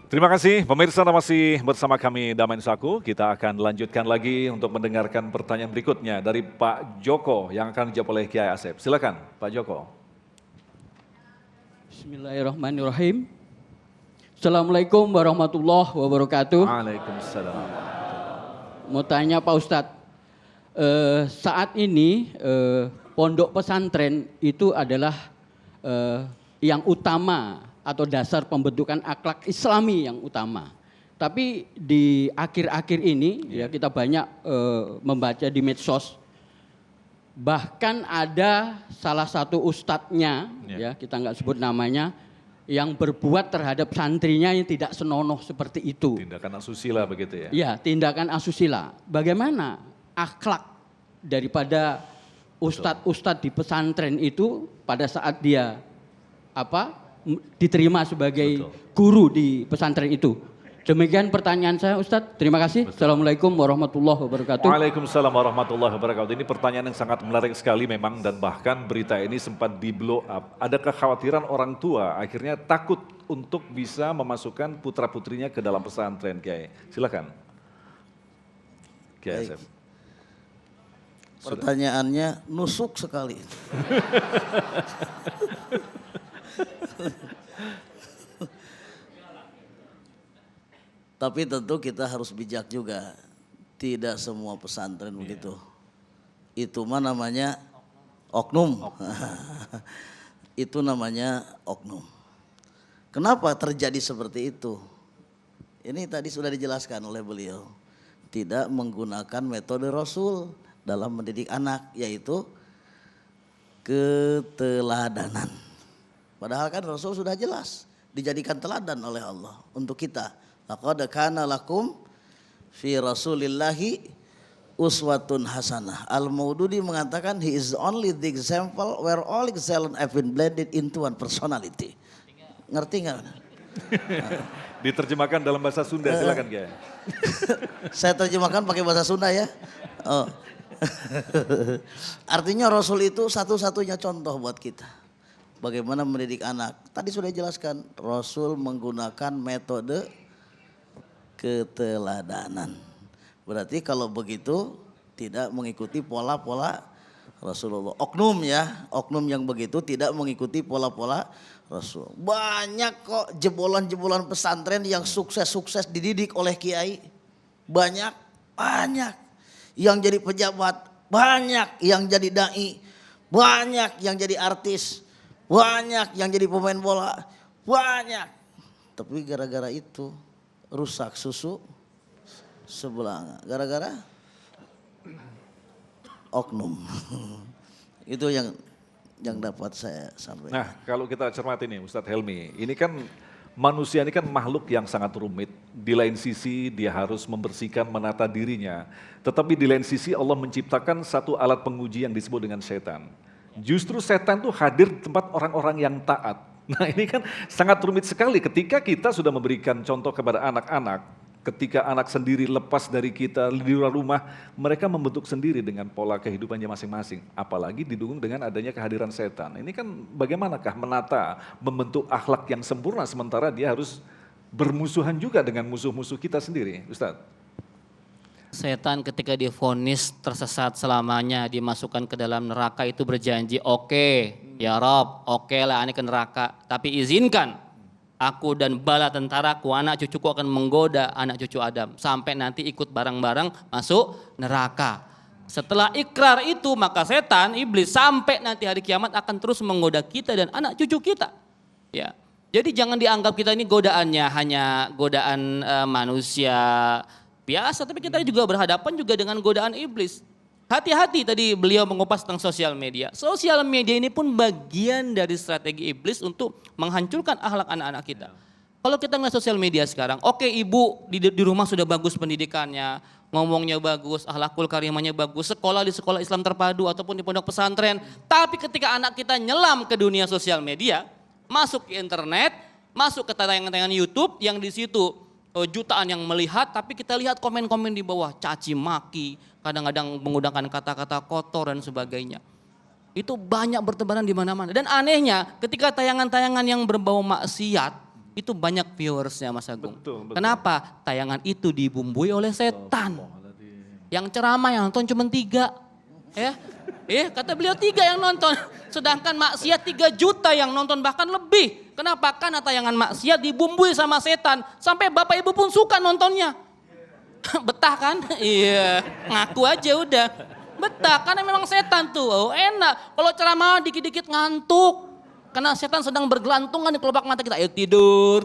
Terima kasih pemirsa, masih bersama kami Damain Saku. Kita akan lanjutkan lagi untuk mendengarkan pertanyaan berikutnya dari Pak Joko yang akan dijawab oleh Kiai Asep. Silakan Pak Joko. Bismillahirrahmanirrahim. Assalamualaikum warahmatullahi wabarakatuh. Waalaikumsalam. Mau tanya Pak Ustadz, saat ini pondok pesantren itu adalah yang utama atau dasar pembentukan akhlak Islami yang utama. Tapi di akhir-akhir ini ya kita banyak membaca di medsos, bahkan ada salah satu ustadznya ya kita nggak sebut namanya yang berbuat terhadap santrinya yang tidak senonoh seperti itu. Tindakan asusila begitu ya? Iya, tindakan asusila. Bagaimana akhlak daripada ustadz-ustadz di pesantren itu pada saat dia diterima sebagai guru di pesantren itu. Demikian pertanyaan saya Ustadz. Terima kasih. Assalamualaikum warahmatullahi wabarakatuh. Waalaikumsalam warahmatullahi wabarakatuh. Ini pertanyaan yang sangat menarik sekali memang, dan bahkan berita ini sempat di blow up. Ada kekhawatiran orang tua akhirnya takut untuk bisa memasukkan putra-putrinya ke dalam pesantren, Kiai. Silakan. Kiai Asep. Pertanyaannya nusuk sekali. Tapi tentu kita harus bijak juga. Tidak semua pesantren begitu. Itu mah namanya oknum. Itu namanya oknum. Kenapa terjadi seperti itu? Ini tadi sudah dijelaskan oleh beliau. Tidak menggunakan metode Rasul dalam mendidik anak, yaitu keteladanan. Padahal kan Rasul sudah jelas dijadikan teladan oleh Allah untuk kita. Laqad kana lakum fi Rasulillahi uswatun hasanah. Al-Maududi mengatakan he is only the example where all excellence have been blended into one personality. Ngerti nggak? Diterjemahkan dalam bahasa Sunda, silakan Kiai. Saya terjemahkan pakai bahasa Sunda ya. Oh. Artinya Rasul itu satu-satunya contoh buat kita. Bagaimana mendidik anak. Tadi sudah dijelaskan, Rasul menggunakan metode keteladanan. Berarti kalau begitu tidak mengikuti pola-pola Rasulullah. Oknum ya, oknum yang begitu tidak mengikuti pola-pola Rasul. Banyak kok jebolan-jebolan pesantren yang sukses-sukses dididik oleh kiai. Banyak. Yang jadi pejabat, banyak yang jadi dai, banyak yang jadi artis, banyak yang jadi pemain bola, banyak. Tapi gara-gara itu rusak susu sebelah. Gara-gara oknum. Itu yang dapat saya sampaikan. Nah, kalau kita cermati nih Ustadz Helmi, ini kan manusia ini kan makhluk yang sangat rumit. Di lain sisi dia harus membersihkan, menata dirinya. Tetapi di lain sisi Allah menciptakan satu alat penguji yang disebut dengan setan. Justru setan tuh hadir di tempat orang-orang yang taat. Nah ini kan sangat rumit sekali ketika kita sudah memberikan contoh kepada anak-anak. Ketika anak sendiri lepas dari kita di luar rumah, mereka membentuk sendiri dengan pola kehidupannya masing-masing. Apalagi didukung dengan adanya kehadiran setan. Ini kan bagaimanakah menata, membentuk akhlak yang sempurna sementara dia harus bermusuhan juga dengan musuh-musuh kita sendiri, Ustadz. Setan ketika divonis tersesat selamanya, dimasukkan ke dalam neraka itu berjanji, oke, ya Rob, oke lah ini ke neraka, tapi izinkan aku dan bala tentaraku, anak cucuku akan menggoda anak cucu Adam sampai nanti ikut bareng-bareng masuk neraka. Setelah ikrar itu maka setan, iblis sampai nanti hari kiamat akan terus menggoda kita dan anak cucu kita. Ya, jadi jangan dianggap kita ini godaannya hanya godaan manusia biasa, tapi kita juga berhadapan juga dengan godaan iblis. Hati-hati tadi beliau mengupas tentang sosial media. Sosial media ini pun bagian dari strategi iblis untuk menghancurkan akhlak anak-anak kita. Kalau kita ngeliat sosial media sekarang, oke ibu di rumah sudah bagus pendidikannya, ngomongnya bagus, akhlakul karimahnya bagus, sekolah di sekolah Islam terpadu ataupun di pondok pesantren. Tapi ketika anak kita nyelam ke dunia sosial media, masuk ke internet, masuk ke tayangan-tayangan YouTube yang di situ jutaan yang melihat, tapi kita lihat komen-komen di bawah, caci maki, kadang-kadang menggunakan kata-kata kotor dan sebagainya. Itu banyak bertebaran di mana-mana. Dan anehnya ketika tayangan-tayangan yang berbau maksiat, itu banyak viewersnya Mas Agung. Betul, betul. Kenapa? Tayangan itu dibumbui oleh setan. Yang ceramah yang nonton cuma 3. Kata beliau 3 yang nonton. Sedangkan maksiat 3 juta yang nonton bahkan lebih. Kenapa? Karena tayangan maksiat dibumbui sama setan. Sampai bapak ibu pun suka nontonnya. Betah kan? Iya, ngaku aja udah. Betah, karena memang setan tuh. Oh, enak. Kalau ceramah dikit-dikit ngantuk. Karena setan sedang bergelantungan di kelopak mata kita. Ayo tidur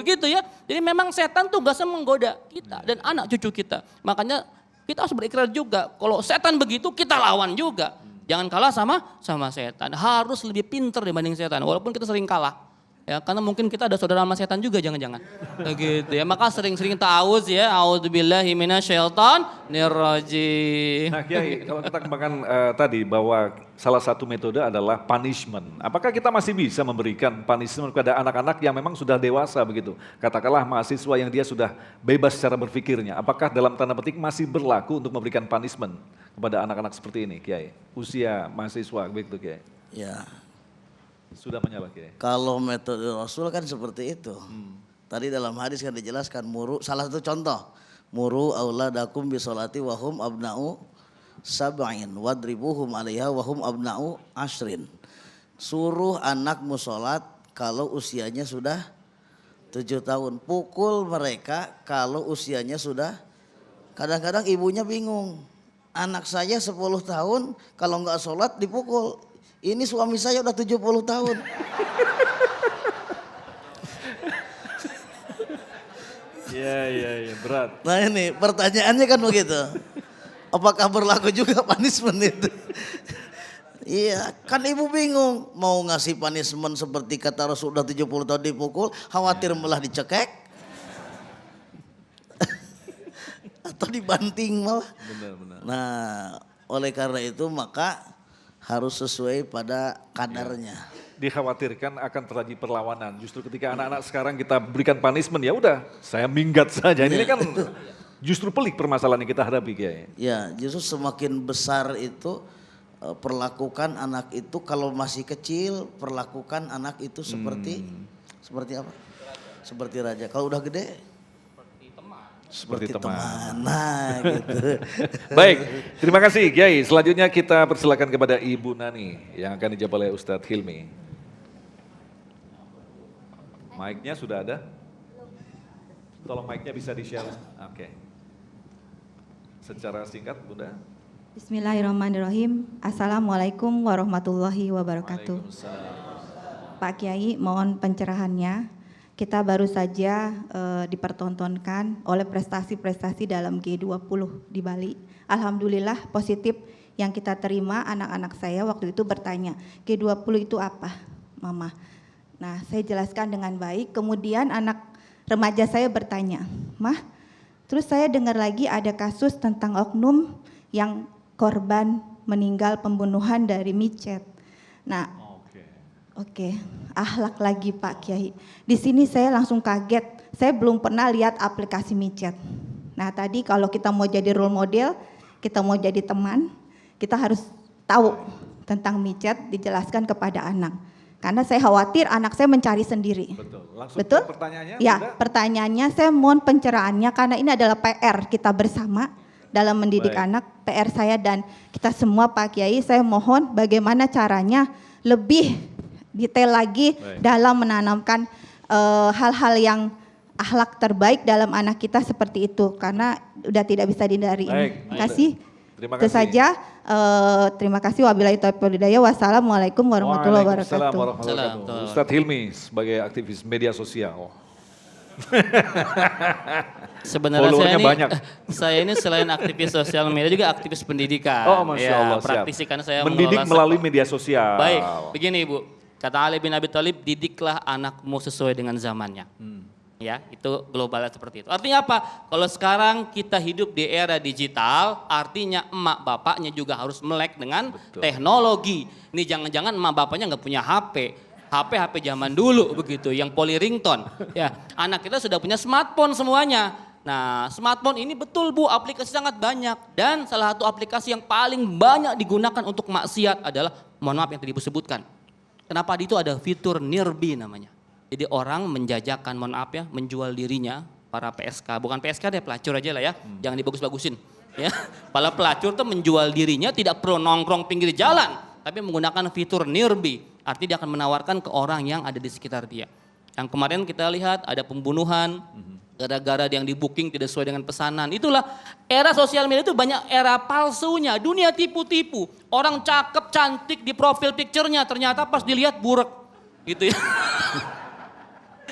gitu ya. Jadi memang setan tugasnya menggoda kita dan anak cucu kita. Makanya kita harus berikrar juga. Kalau setan begitu kita lawan juga. Jangan kalah sama setan. Harus lebih pinter dibanding setan. Walaupun kita sering kalah. Ya, karena mungkin kita ada saudara sama setan juga jangan-jangan. Begitu ya. Maka sering-sering ta'awuz ya. A'udzubillahi minasyaitonirrajim. Nah Kiai, kalau kita kembangkan tadi bahwa salah satu metode adalah punishment. Apakah kita masih bisa memberikan punishment kepada anak-anak yang memang sudah dewasa begitu? Katakanlah mahasiswa yang dia sudah bebas secara berpikirnya. Apakah dalam tanda petik masih berlaku untuk memberikan punishment kepada anak-anak seperti ini Kiai? Usia mahasiswa begitu Kiai? Ya, Sudah menyala Kiai? kalau metode Rasul kan seperti itu. Tadi dalam hadis kan dijelaskan salah satu contoh. Muru auladakum bisolati wahum abna'u sab'in wadribuhum alaiha wahum abna'u ashrin. Suruh anakmu sholat kalau usianya sudah 7 tahun. Pukul mereka kalau usianya sudah, kadang-kadang ibunya bingung. Anak saya 10 tahun kalau nggak sholat dipukul. Ini suami saya udah 70 tahun. Iya, berat. Nah ini pertanyaannya kan begitu. Apakah berlaku juga punishment itu? Iya, kan ibu bingung. Mau ngasih punishment seperti kata Rasul udah 70 tahun dipukul, khawatir malah dicekek. Atau dibanting malah. Benar. Nah, oleh karena itu maka harus sesuai pada kadarnya. Dikhawatirkan akan terjadi perlawanan. Justru ketika anak-anak sekarang kita berikan punishment, ya udah, saya minggat saja. Ini kan justru pelik permasalahan yang kita hadapi, Kiai. Ya, justru semakin besar itu perlakukan anak itu kalau masih kecil, perlakukan anak itu seperti apa? Seperti raja. Kalau udah gede seperti teman. Nah, gitu. Baik, terima kasih Kiai. Selanjutnya kita persilakan kepada Ibu Nani yang akan dijawab oleh Ustadz Hilmi. Mic-nya sudah ada? Tolong mic-nya bisa di-share. Oke. Secara singkat, Bunda. Bismillahirrahmanirrahim. Assalamualaikum warahmatullahi wabarakatuh. Waalaikumsalam. Pak Kiai, mohon pencerahannya. Kita baru saja dipertontonkan oleh prestasi-prestasi dalam G20 di Bali. Alhamdulillah positif yang kita terima. Anak-anak saya waktu itu bertanya, G20 itu apa, Mama? Nah, saya jelaskan dengan baik. Kemudian anak remaja saya bertanya, Mah, terus saya dengar lagi ada kasus tentang oknum yang korban meninggal pembunuhan dari micet. Nah, Oke, akhlak lagi Pak Kiai. Di sini saya langsung kaget. Saya belum pernah lihat aplikasi micet. Nah tadi kalau kita mau jadi role model, kita mau jadi teman, kita harus tahu tentang micet, dijelaskan kepada anak. Karena saya khawatir anak saya mencari sendiri. Betul. Pertanyaannya? Ya, Bunda? pertanyaannya saya mohon pencerahannya karena ini adalah PR kita bersama dalam mendidik anak. PR saya dan kita semua Pak Kiai, saya mohon bagaimana caranya lebih detail lagi dalam menanamkan hal-hal yang akhlak terbaik dalam anak kita seperti itu karena udah tidak bisa dihindari. Terima kasih. Itu saja. Terima kasih. Wabillahi taufiq wal hidayah. Wassalamualaikum warahmatullahi wabarakatuh. Waalaikumsalam. Ustadz Hilmi sebagai aktivis media sosial. Sebenarnya banyak. saya ini selain aktivis sosial media juga aktivis pendidikan. Oh, Masya Allah. Praktisi kan saya mendidik mengelola melalui media sosial. Baik, begini Ibu. Kata Ali bin Abi Thalib, didiklah anakmu sesuai dengan zamannya. Ya, itu globalnya seperti itu. Artinya apa? Kalau sekarang kita hidup di era digital, artinya emak bapaknya juga harus melek dengan teknologi. Ini jangan-jangan emak bapaknya nggak punya HP. HP zaman dulu begitu, yang poly ringtone. Ya, anak kita sudah punya smartphone semuanya. Nah, smartphone ini betul Bu, aplikasi sangat banyak. Dan salah satu aplikasi yang paling banyak digunakan untuk maksiat adalah, mohon maaf yang tadi Ibu sebutkan. Kenapa di itu ada fitur Nirbi namanya. Jadi orang menjajakan, mohon maaf ya, menjual dirinya, para PSK, bukan PSK deh, pelacur aja lah ya, jangan dibagus-bagusin. Ya, para pelacur tuh menjual dirinya tidak perlu nongkrong pinggir jalan, tapi menggunakan fitur nearby, artinya dia akan menawarkan ke orang yang ada di sekitar dia. Yang kemarin kita lihat ada pembunuhan, gara-gara yang di booking tidak sesuai dengan pesanan. Itulah era sosial media itu banyak era palsunya, dunia tipu-tipu. Orang cakep, cantik di profil picture-nya, ternyata pas dilihat burek. Gitu ya.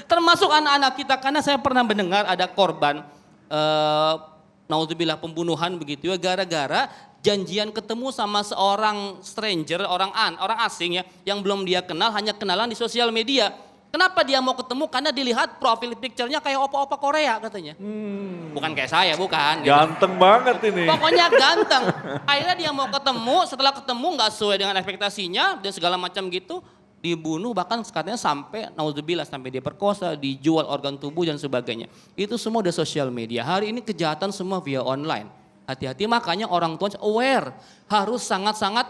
Termasuk anak-anak kita, karena saya pernah mendengar ada korban, naudzubillah pembunuhan begitu ya, gara-gara janjian ketemu sama seorang stranger, orang asing ya, yang belum dia kenal, hanya kenalan di sosial media. Kenapa dia mau ketemu? Karena dilihat profil picture-nya kayak opa-opa Korea katanya. Bukan kayak saya, bukan. Gitu. Ganteng banget ini. Pokoknya ganteng. Akhirnya dia mau ketemu, setelah ketemu nggak sesuai dengan ekspektasinya, dan segala macam gitu, dibunuh, bahkan katanya sampai, naudzubillah, sampai dia perkosa, dijual organ tubuh dan sebagainya. Itu semua udah sosial media. Hari ini kejahatan semua via online. Hati-hati, makanya orang tua aware, harus sangat-sangat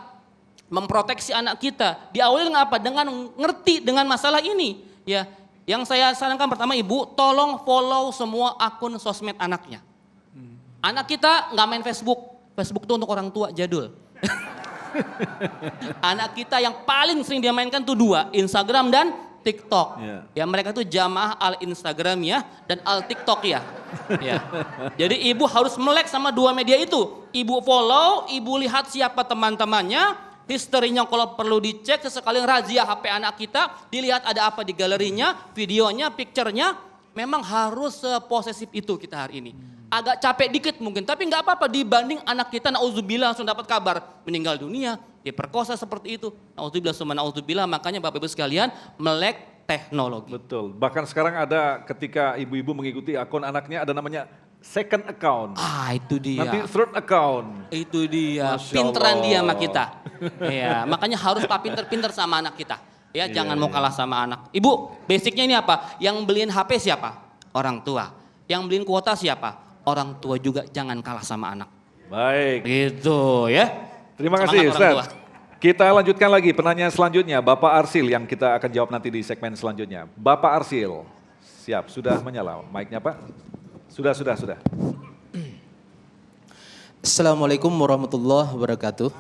memproteksi anak kita. Diawali dengan apa? Dengan ngerti dengan masalah ini. Ya, yang saya sarankan pertama, ibu, tolong follow semua akun sosmed anaknya. Anak kita nggak main Facebook. Facebook itu untuk orang tua jadul. Anak kita yang paling sering dia mainkan tuh dua, Instagram dan TikTok. Ya, mereka tuh jamaah al Instagram ya dan al TikTok ya. Ya. Jadi ibu harus melek sama dua media itu. Ibu follow, ibu lihat siapa teman-temannya, historinya kalau perlu dicek, sesekali razia HP anak kita, dilihat ada apa di galerinya, videonya, picture-nya. Memang harus seposesif itu kita hari ini. Agak capek dikit mungkin, tapi nggak apa-apa dibanding anak kita nauzubillah langsung dapat kabar meninggal dunia, diperkosa seperti itu. Nauzubillah summa nauzubillah, makanya Bapak Ibu sekalian melek teknologi. Betul, bahkan sekarang ada ketika ibu-ibu mengikuti akun anaknya ada namanya second account. Itu dia. Nanti third account. Itu dia, Masya pinteran Allah. dia sama kita. Ya, makanya harus pak pinter-pinter sama anak kita. Ya, jangan mau kalah sama anak. Ibu, basicnya ini apa? Yang beliin HP siapa? Orang tua. Yang beliin kuota siapa? Orang tua juga, jangan kalah sama anak. Baik. Gitu ya. Terima Semangat kasih orang Ustaz. tua. Kita lanjutkan lagi pertanyaan selanjutnya. Bapak Arsil yang kita akan jawab nanti di segmen selanjutnya. Bapak Arsil, siap, sudah menyala mic-nya Pak? Sudah. Assalamualaikum warahmatullahi wabarakatuh.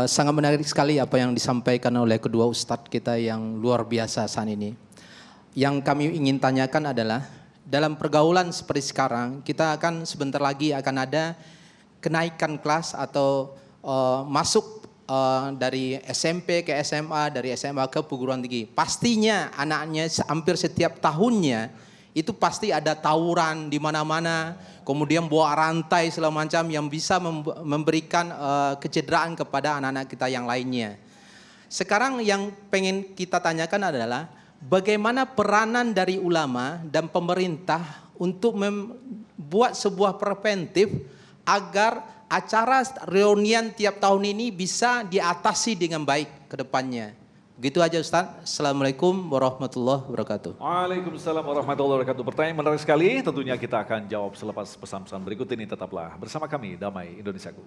Sangat menarik sekali apa yang disampaikan oleh kedua ustadz kita yang luar biasa saat ini. Yang kami ingin tanyakan adalah, dalam pergaulan seperti sekarang, kita akan sebentar lagi akan ada kenaikan kelas atau masuk dari SMP ke SMA, dari SMA ke perguruan tinggi. Pastinya anaknya hampir setiap tahunnya itu pasti ada tawuran di mana-mana, kemudian bawa rantai segala macam yang bisa memberikan kecederaan kepada anak-anak kita yang lainnya. Sekarang yang pengen kita tanyakan adalah bagaimana peranan dari ulama dan pemerintah untuk membuat sebuah preventif agar acara reunian tiap tahun ini bisa diatasi dengan baik ke depannya. Begitu aja Ustaz. Assalamualaikum warahmatullahi wabarakatuh. Waalaikumsalam warahmatullahi wabarakatuh. Pertanyaan menarik sekali, tentunya kita akan jawab selepas pesan-pesan berikut ini. Tetaplah bersama kami, Damai Indonesiaku.